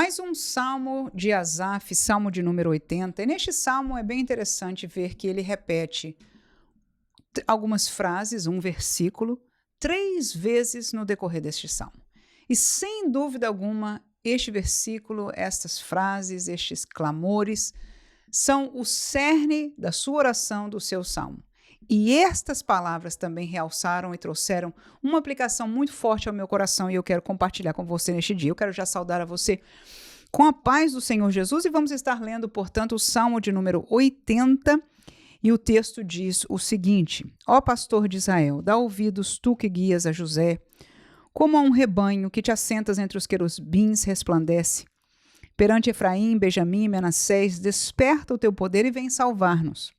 Mais um salmo de Asaf, salmo de número 80. E neste salmo é bem interessante ver que ele repete algumas frases, um versículo, 3 vezes no decorrer deste salmo. E sem dúvida alguma, este versículo, estas frases, estes clamores, são o cerne da sua oração, do seu salmo. E estas palavras também realçaram e trouxeram uma aplicação muito forte ao meu coração e eu quero compartilhar com você neste dia. Eu quero já saudar a você com a paz do Senhor Jesus e vamos estar lendo, portanto, o Salmo de número 80 e o texto diz o seguinte: Ó pastor de Israel, dá ouvidos tu que guias a José, como a um rebanho que te assentas entre os querubins resplandece. Perante Efraim, Benjamim e Manassés, desperta o teu poder e vem salvar-nos.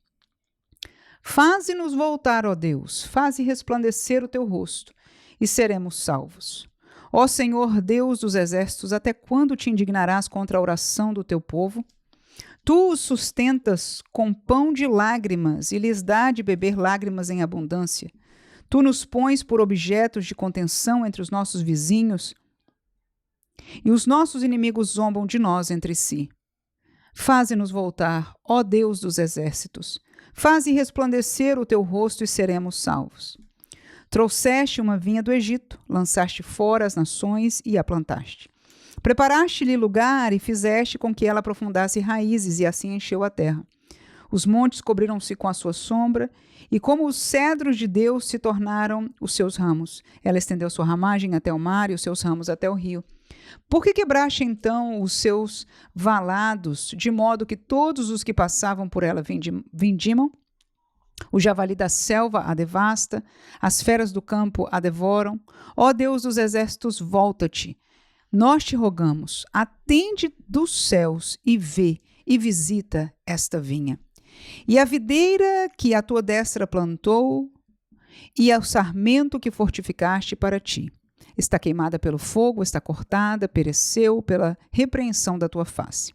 Faze-nos voltar, ó Deus, faze resplandecer o teu rosto, e seremos salvos. Ó Senhor, Deus dos exércitos, até quando te indignarás contra a oração do teu povo? Tu os sustentas com pão de lágrimas e lhes dá de beber lágrimas em abundância. Tu nos pões por objetos de contenção entre os nossos vizinhos, e os nossos inimigos zombam de nós entre si. Faze-nos voltar, ó Deus dos exércitos. Faze resplandecer o teu rosto e seremos salvos. Trouxeste uma vinha do Egito, lançaste fora as nações e a plantaste. Preparaste-lhe lugar e fizeste com que ela aprofundasse raízes e assim encheu a terra. Os montes cobriram-se com a sua sombra e como os cedros de Deus se tornaram os seus ramos. Ela estendeu sua ramagem até o mar e os seus ramos até o rio. Por que quebraste então os seus valados, de modo que todos os que passavam por ela vindimam? O javali da selva a devasta, as feras do campo a devoram. Ó Deus dos exércitos, volta-te. Nós te rogamos, atende dos céus e vê e visita esta vinha. E a videira que a tua destra plantou e o sarmento que fortificaste para ti. Está queimada pelo fogo, está cortada, pereceu pela repreensão da tua face.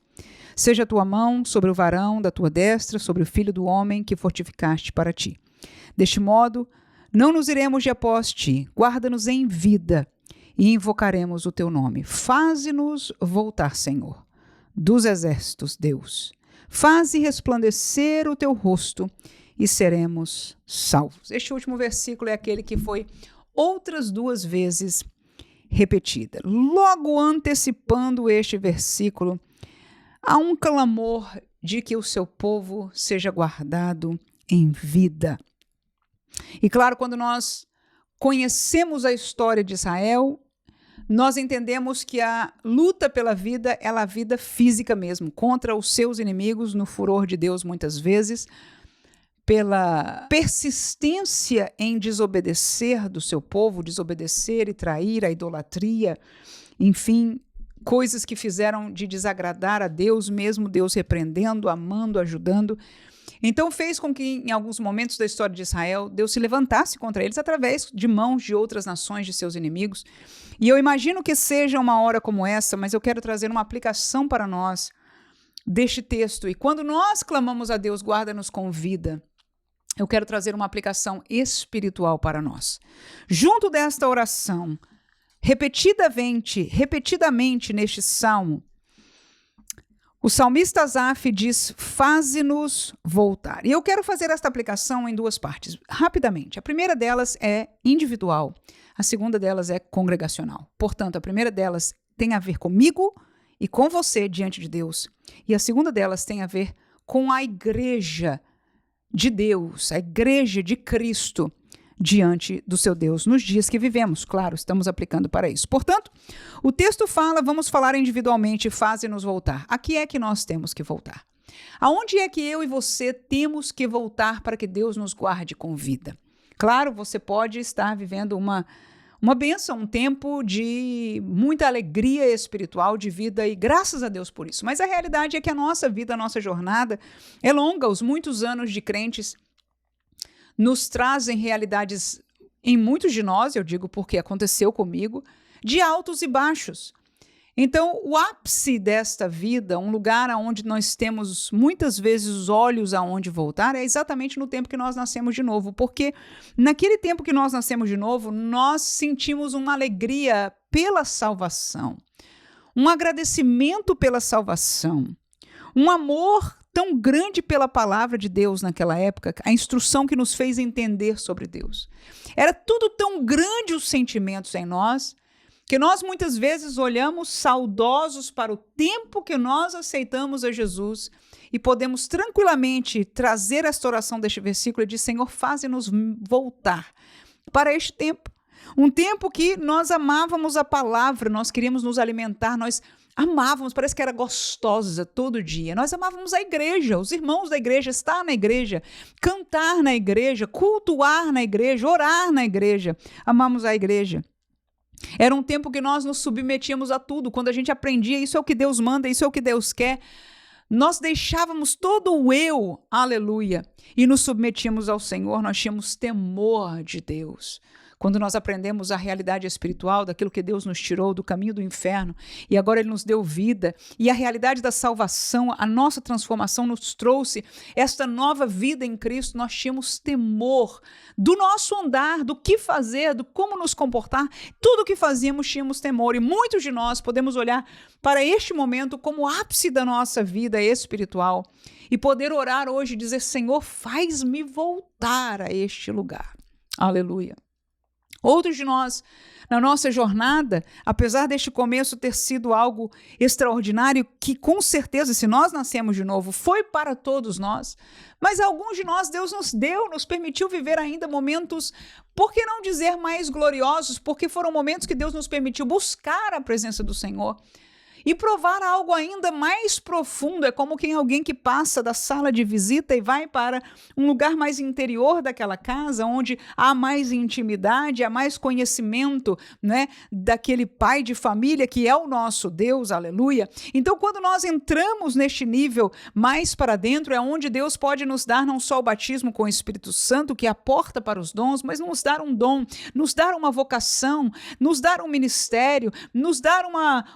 Seja a tua mão sobre o varão da tua destra, sobre o filho do homem que fortificaste para ti. Deste modo, não nos iremos de após ti, guarda-nos em vida e invocaremos o teu nome. Faze-nos voltar, Senhor, dos exércitos, Deus. Faze resplandecer o teu rosto e seremos salvos. Este último versículo é aquele que foi outras 2 vezes repetida. Logo antecipando este versículo, há um clamor de que o seu povo seja guardado em vida. E claro, quando nós conhecemos a história de Israel, nós entendemos que a luta pela vida é a vida física mesmo, contra os seus inimigos, no furor de Deus muitas vezes, pela persistência em desobedecer do seu povo, desobedecer e trair a idolatria, enfim, coisas que fizeram de desagradar a Deus, mesmo Deus repreendendo, amando, ajudando. Então fez com que em alguns momentos da história de Israel, Deus se levantasse contra eles através de mãos de outras nações, de seus inimigos. E eu imagino que seja uma hora como essa, mas eu quero trazer uma aplicação para nós deste texto. E quando nós clamamos a Deus, guarda-nos com vida, eu quero trazer uma aplicação espiritual para nós. Junto desta oração, repetidamente neste salmo, o salmista Asaf diz, faze-nos voltar. E eu quero fazer esta aplicação em 2 partes, rapidamente. A primeira delas é individual, a segunda delas é congregacional. Portanto, a primeira delas tem a ver comigo e com você diante de Deus. E a segunda delas tem a ver com a igreja de Deus, a igreja de Cristo diante do seu Deus nos dias que vivemos. Claro, estamos aplicando para isso. Portanto, o texto fala, vamos falar individualmente, faze-nos voltar. Aqui é que nós temos que voltar. Aonde é que eu e você temos que voltar para que Deus nos guarde com vida? Claro, você pode estar vivendo uma bênção, um tempo de muita alegria espiritual, de vida, e graças a Deus por isso. Mas a realidade é que a nossa vida, a nossa jornada é longa. Os muitos anos de crentes nos trazem realidades, em muitos de nós, eu digo porque aconteceu comigo, de altos e baixos. Então, o ápice desta vida, um lugar onde nós temos muitas vezes os olhos aonde voltar, é exatamente no tempo que nós nascemos de novo, porque naquele tempo que nós nascemos de novo, nós sentimos uma alegria pela salvação, um agradecimento pela salvação, um amor tão grande pela palavra de Deus naquela época, a instrução que nos fez entender sobre Deus. Era tudo tão grande os sentimentos em nós, que nós muitas vezes olhamos saudosos para o tempo que nós aceitamos a Jesus e podemos tranquilamente trazer esta oração deste versículo e dizer: Senhor, faze-nos voltar para este tempo. Um tempo que nós amávamos a palavra, nós queríamos nos alimentar, nós amávamos, parece que era gostosa todo dia. Nós amávamos a igreja, os irmãos da igreja, estar na igreja, cantar na igreja, cultuar na igreja, orar na igreja. Amamos a igreja. Era um tempo que nós nos submetíamos a tudo. Quando a gente aprendia, isso é o que Deus manda, isso é o que Deus quer, nós deixávamos todo o eu, aleluia, e nos submetíamos ao Senhor. Nós tínhamos temor de Deus. Quando nós aprendemos a realidade espiritual daquilo que Deus nos tirou do caminho do inferno e agora Ele nos deu vida, e a realidade da salvação, a nossa transformação nos trouxe esta nova vida em Cristo, nós tínhamos temor do nosso andar, do que fazer, do como nos comportar. Tudo o que fazíamos tínhamos temor, e muitos de nós podemos olhar para este momento como ápice da nossa vida espiritual e poder orar hoje e dizer: Senhor, faz-me voltar a este lugar. Aleluia. Outros de nós, na nossa jornada, apesar deste começo ter sido algo extraordinário, que com certeza, se nós nascemos de novo, foi para todos nós, mas alguns de nós Deus nos permitiu viver ainda momentos, por que não dizer mais gloriosos, porque foram momentos que Deus nos permitiu buscar a presença do Senhor e provar algo ainda mais profundo. É como alguém que passa da sala de visita e vai para um lugar mais interior daquela casa, onde há mais intimidade, há mais conhecimento, né, daquele pai de família que é o nosso Deus, aleluia. Então, quando nós entramos neste nível mais para dentro, é onde Deus pode nos dar não só o batismo com o Espírito Santo, que é a porta para os dons, mas nos dar um dom, nos dar uma vocação, nos dar um ministério, nos dar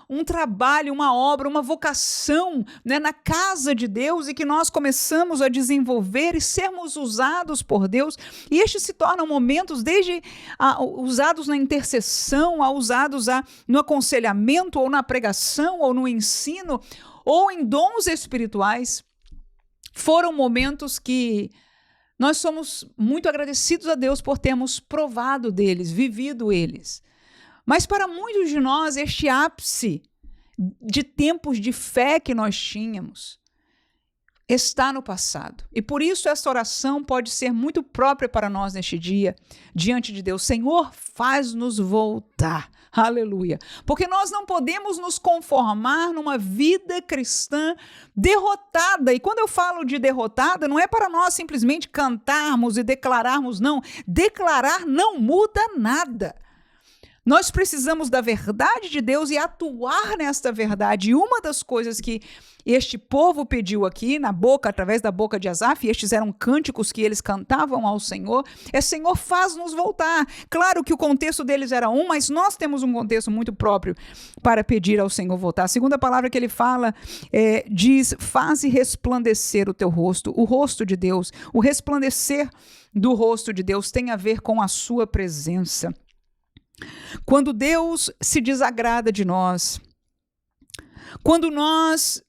um trabalho, uma obra, uma vocação, né, na casa de Deus, e que nós começamos a desenvolver e sermos usados por Deus. E estes se tornam momentos desde usados na intercessão, usados no aconselhamento, ou na pregação, ou no ensino, ou em dons espirituais. Foram momentos que nós somos muito agradecidos a Deus por termos provado deles, vivido eles. Mas para muitos de nós, este ápice de tempos de fé que nós tínhamos está no passado. E por isso essa oração pode ser muito própria para nós neste dia, diante de Deus. Senhor, faz-nos voltar. Aleluia. Porque nós não podemos nos conformar numa vida cristã derrotada. E quando eu falo de derrotada, não é para nós simplesmente cantarmos e declararmos, não. Declarar não muda nada. Nós precisamos da verdade de Deus e atuar nesta verdade. E uma das coisas que este povo pediu aqui, através da boca de Asaf, e estes eram cânticos que eles cantavam ao Senhor, é: Senhor, faz-nos voltar. Claro que o contexto deles era mas nós temos um contexto muito próprio para pedir ao Senhor voltar. A segunda palavra que ele fala diz: faze resplandecer o teu rosto, o rosto de Deus. O resplandecer do rosto de Deus tem a ver com a sua presença. Quando Deus se desagrada de nós, quando nós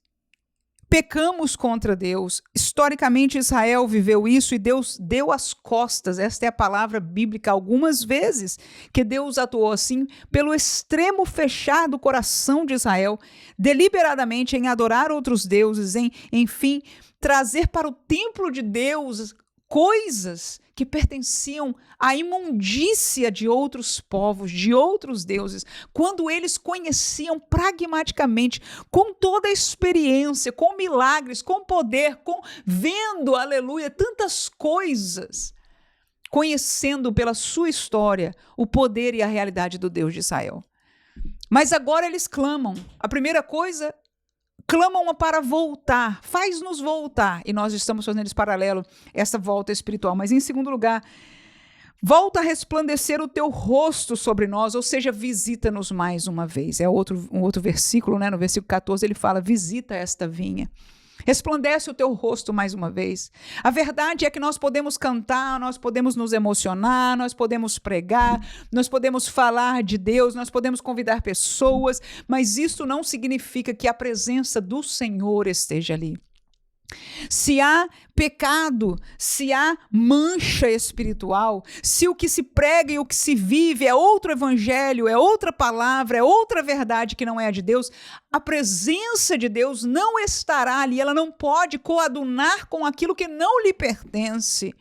pecamos contra Deus, historicamente Israel viveu isso e Deus deu as costas, esta é a palavra bíblica, algumas vezes que Deus atuou assim, pelo extremo fechar do coração de Israel, deliberadamente em adorar outros deuses, enfim, trazer para o templo de Deus coisas que pertenciam à imundícia de outros povos, de outros deuses, quando eles conheciam pragmaticamente, com toda a experiência, com milagres, com poder, vendo, aleluia, tantas coisas, conhecendo pela sua história o poder e a realidade do Deus de Israel. Mas agora eles clamam. A primeira coisa, clamam para voltar, faz-nos voltar, e nós estamos fazendo esse paralelo, essa volta espiritual. Mas em segundo lugar, volta a resplandecer o teu rosto sobre nós, ou seja, visita-nos mais uma vez. É um outro versículo, né? No versículo 14 ele fala: visita esta vinha. Resplandece o teu rosto mais uma vez. A verdade é que nós podemos cantar, nós podemos nos emocionar, nós podemos pregar, nós podemos falar de Deus, nós podemos convidar pessoas, mas isso não significa que a presença do Senhor esteja ali. Se há pecado, se há mancha espiritual, se o que se prega e o que se vive é outro evangelho, é outra palavra, é outra verdade que não é a de Deus, a presença de Deus não estará ali, ela não pode coadunar com aquilo que não lhe pertence.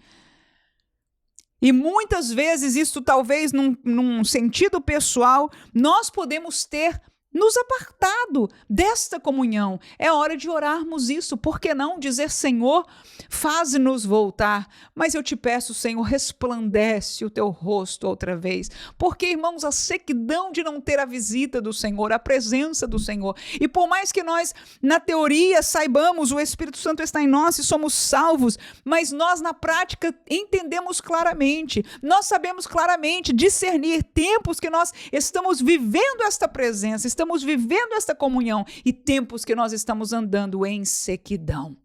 E muitas vezes, isso talvez num sentido pessoal, nós podemos ter nos apartado desta comunhão. É hora de orarmos isso. Por que não dizer, Senhor, faze-nos voltar? Mas eu te peço, Senhor, resplandece o teu rosto outra vez. Porque, irmãos, a sequidão de não ter a visita do Senhor, a presença do Senhor. E por mais que nós, na teoria, saibamos, o Espírito Santo está em nós e somos salvos, mas nós, na prática, entendemos claramente. Nós sabemos claramente discernir tempos que nós estamos vivendo esta presença, estamos vivendo esta comunhão e tempos que nós estamos andando em sequidão.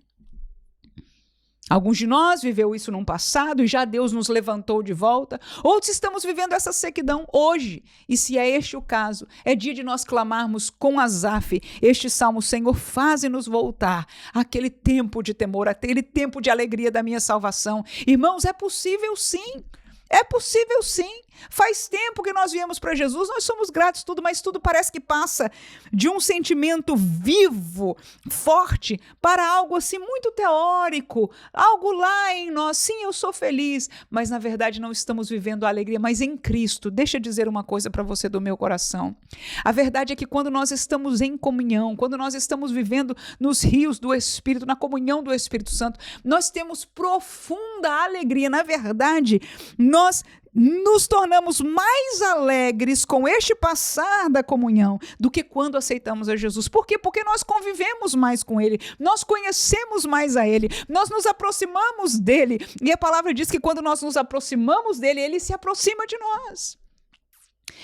Alguns de nós viveu isso no passado e já Deus nos levantou de volta. Outros estamos vivendo essa sequidão hoje. E se é este o caso, é dia de nós clamarmos com Asaf este salmo: Senhor, faze-nos voltar àquele tempo de temor, aquele tempo de alegria da minha salvação. Irmãos, é possível sim. É possível sim. Faz tempo que nós viemos para Jesus, nós somos gratos tudo, mas tudo parece que passa de um sentimento vivo, forte, para algo assim muito teórico, algo lá em nós. Sim, eu sou feliz, mas na verdade não estamos vivendo a alegria, mas em Cristo. Deixa eu dizer uma coisa para você do meu coração. A verdade é que quando nós estamos em comunhão, quando nós estamos vivendo nos rios do Espírito, na comunhão do Espírito Santo, nós temos profunda alegria. Na verdade, nós nos tornamos mais alegres com este passar da comunhão do que quando aceitamos a Jesus. Por quê? Porque nós convivemos mais com Ele, nós conhecemos mais a Ele, nós nos aproximamos dEle, e a palavra diz que quando nós nos aproximamos dEle, Ele se aproxima de nós.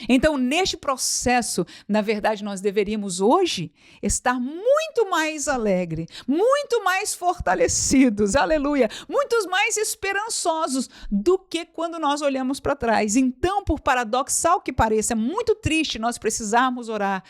Então, neste processo, na verdade, nós deveríamos hoje estar muito mais alegres, muito mais fortalecidos, aleluia, muitos mais esperançosos do que quando nós olhamos para trás. Então, por paradoxal que pareça, é muito triste nós precisarmos orar,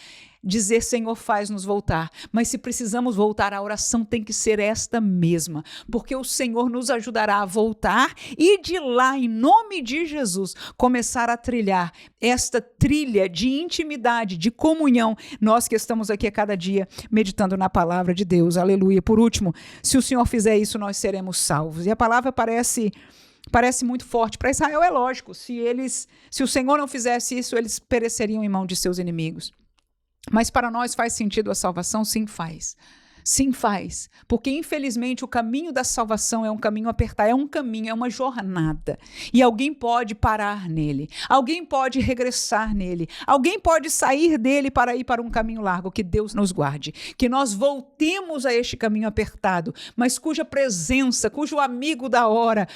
dizer, Senhor, faz-nos voltar. Mas se precisamos voltar, a oração tem que ser esta mesma, porque o Senhor nos ajudará a voltar e de lá, em nome de Jesus, começar a trilhar esta trilha de intimidade, de comunhão, nós que estamos aqui a cada dia meditando na palavra de Deus, aleluia. Por último, se o Senhor fizer isso, nós seremos salvos. E a palavra parece muito forte. Para Israel é lógico, se o Senhor não fizesse isso, eles pereceriam em mão de seus inimigos. Mas para nós faz sentido a salvação? Sim, faz. Sim, faz. Porque, infelizmente, o caminho da salvação é um caminho apertado, é um caminho, é uma jornada. E alguém pode parar nele. Alguém pode regressar nele. Alguém pode sair dele para ir para um caminho largo. Que Deus nos guarde. Que nós voltemos a este caminho apertado, mas cuja presença, cujo amigo da hora,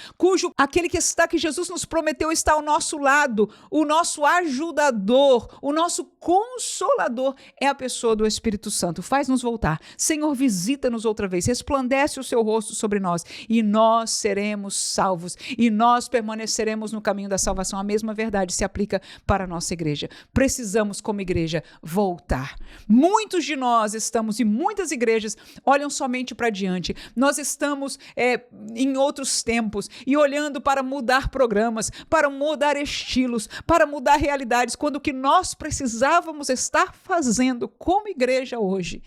aquele que Jesus nos prometeu está ao nosso lado, o nosso ajudador, o nosso consolador é a pessoa do Espírito Santo. Faz-nos voltar. Senhor, visita-nos outra vez, resplandece o seu rosto sobre nós e nós seremos salvos e nós permaneceremos no caminho da salvação. A mesma verdade se aplica para a nossa igreja. Precisamos, como igreja, voltar. Muitos de nós estamos, e muitas igrejas olham somente para diante. Nós estamos em outros tempos e olhando para mudar programas, para mudar estilos, para mudar realidades, quando o que nós precisávamos estar fazendo como igreja hoje,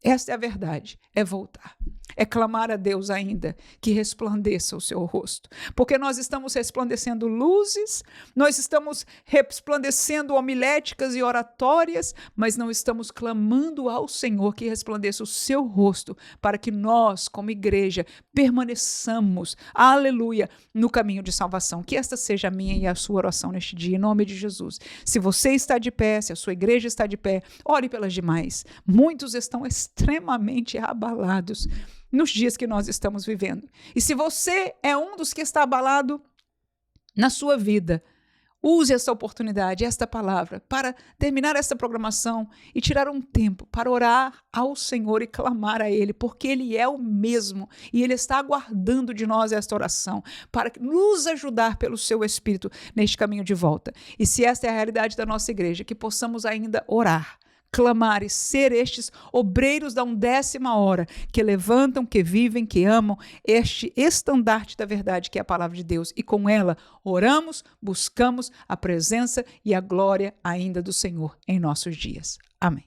esta é a verdade, é voltar. É clamar a Deus ainda que resplandeça o seu rosto. Porque nós estamos resplandecendo luzes, nós estamos resplandecendo homiléticas e oratórias, mas não estamos clamando ao Senhor que resplandeça o seu rosto para que nós, como igreja, permaneçamos, aleluia, no caminho de salvação. Que esta seja a minha e a sua oração neste dia, em nome de Jesus. Se você está de pé, se a sua igreja está de pé, ore pelas demais. Muitos estão extremamente abalados nos dias que nós estamos vivendo. E se você é um dos que está abalado na sua vida, Use esta oportunidade, esta palavra, para terminar esta programação e tirar um tempo para orar ao Senhor e clamar a Ele, porque Ele é o mesmo e Ele está aguardando de nós esta oração para nos ajudar pelo Seu Espírito neste caminho de volta. E se esta é a realidade da nossa igreja, que possamos ainda orar, clamar e ser estes obreiros da 1ª hora, que levantam, que vivem, que amam este estandarte da verdade que é a palavra de Deus, e com ela oramos, buscamos a presença e a glória ainda do Senhor em nossos dias. Amém.